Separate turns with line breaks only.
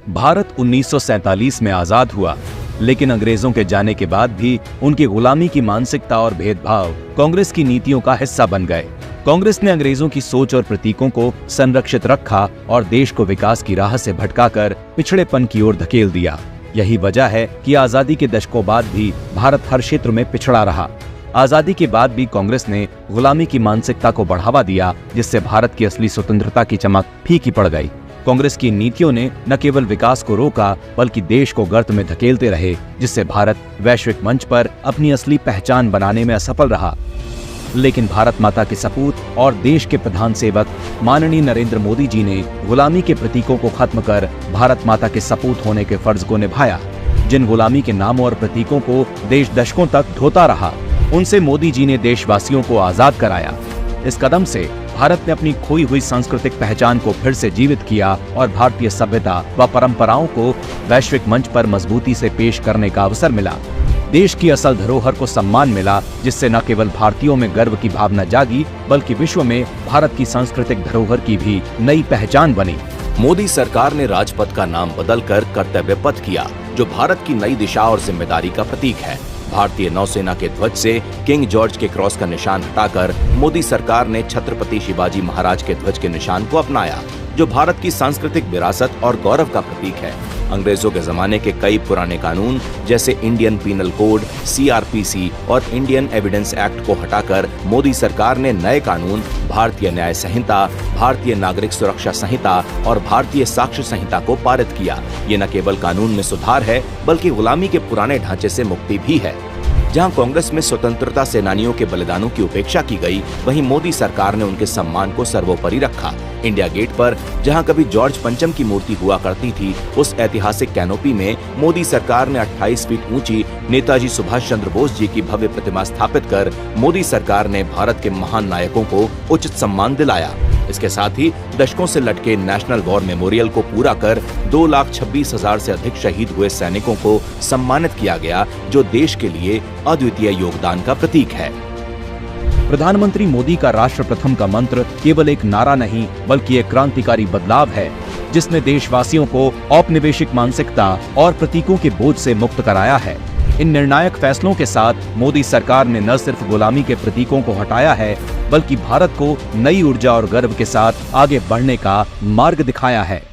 भारत 1947 में आजाद हुआ, लेकिन अंग्रेजों के जाने के बाद भी उनकी गुलामी की मानसिकता और भेदभाव कांग्रेस की नीतियों का हिस्सा बन गए। कांग्रेस ने अंग्रेजों की सोच और प्रतीकों को संरक्षित रखा और देश को विकास की राह से भटकाकर पिछड़ेपन की ओर धकेल दिया। यही वजह है कि आजादी के दशकों बाद भी भारत हर क्षेत्र में पिछड़ा रहा। आजादी के बाद भी कांग्रेस ने गुलामी की मानसिकता को बढ़ावा दिया, जिससे भारत की असली स्वतंत्रता की चमक फीकी पड़ गई। कांग्रेस की नीतियों ने न केवल विकास को रोका, बल्कि देश को गर्त में धकेलते रहे, जिससे भारत वैश्विक मंच पर अपनी असली पहचान बनाने में असफल रहा। लेकिन भारत माता के सपूत और देश के प्रधान सेवक माननीय नरेंद्र मोदी जी ने गुलामी के प्रतीकों को खत्म कर भारत माता के सपूत होने के फर्ज को निभाया। जिन गुलामी के नामों और प्रतीकों को देश दशकों तक ढोता रहा, उनसे मोदी जी ने देशवासियों को आजाद कराया। इस कदम से भारत ने अपनी खोई हुई सांस्कृतिक पहचान को फिर से जीवित किया और भारतीय सभ्यता व परंपराओं को वैश्विक मंच पर मजबूती से पेश करने का अवसर मिला। देश की असल धरोहर को सम्मान मिला, जिससे न केवल भारतीयों में गर्व की भावना जागी, बल्कि विश्व में भारत की सांस्कृतिक धरोहर की भी नई पहचान बनी।
मोदी सरकार ने राजपथ का नाम बदलकर कर्तव्य पथ किया, जो भारत की नई दिशा और जिम्मेदारी का प्रतीक है। भारतीय नौसेना के ध्वज से किंग जॉर्ज के क्रॉस का निशान हटाकर मोदी सरकार ने छत्रपति शिवाजी महाराज के ध्वज के निशान को अपनाया, जो भारत की सांस्कृतिक विरासत और गौरव का प्रतीक है। अंग्रेजों के जमाने के कई पुराने कानून जैसे इंडियन पीनल कोड, CRPC और इंडियन एविडेंस एक्ट को हटाकर मोदी सरकार ने नए कानून भारतीय न्याय संहिता, भारतीय नागरिक सुरक्षा संहिता और भारतीय साक्ष्य संहिता को पारित किया। ये न केवल कानून में सुधार है, बल्कि गुलामी के पुराने ढांचे से मुक्ति भी है। जहां कांग्रेस में स्वतंत्रता सेनानियों के बलिदानों की उपेक्षा की गई, वहीं मोदी सरकार ने उनके सम्मान को सर्वोपरि रखा। इंडिया गेट पर जहां कभी जॉर्ज पंचम की मूर्ति हुआ करती थी, उस ऐतिहासिक कैनोपी में मोदी सरकार ने 28 फीट ऊंची नेताजी सुभाष चंद्र बोस जी की भव्य प्रतिमा स्थापित कर मोदी सरकार ने भारत के महान नायकों को उचित सम्मान दिलाया। इसके साथ ही दशकों से लटके नेशनल वॉर मेमोरियल को पूरा कर 2,26,000 से अधिक शहीद हुए सैनिकों को सम्मानित किया गया, जो देश के लिए अद्वितीय योगदान का प्रतीक है।
प्रधानमंत्री मोदी का राष्ट्र प्रथम का मंत्र केवल एक नारा नहीं, बल्कि एक क्रांतिकारी बदलाव है, जिसने देशवासियों को औपनिवेशिक मानसिकता और प्रतीकों के बोझ से मुक्त कराया है। इन निर्णायक फैसलों के साथ मोदी सरकार ने न सिर्फ गुलामी के प्रतीकों को हटाया है, बल्कि भारत को नई ऊर्जा और गर्व के साथ आगे बढ़ने का मार्ग दिखाया है।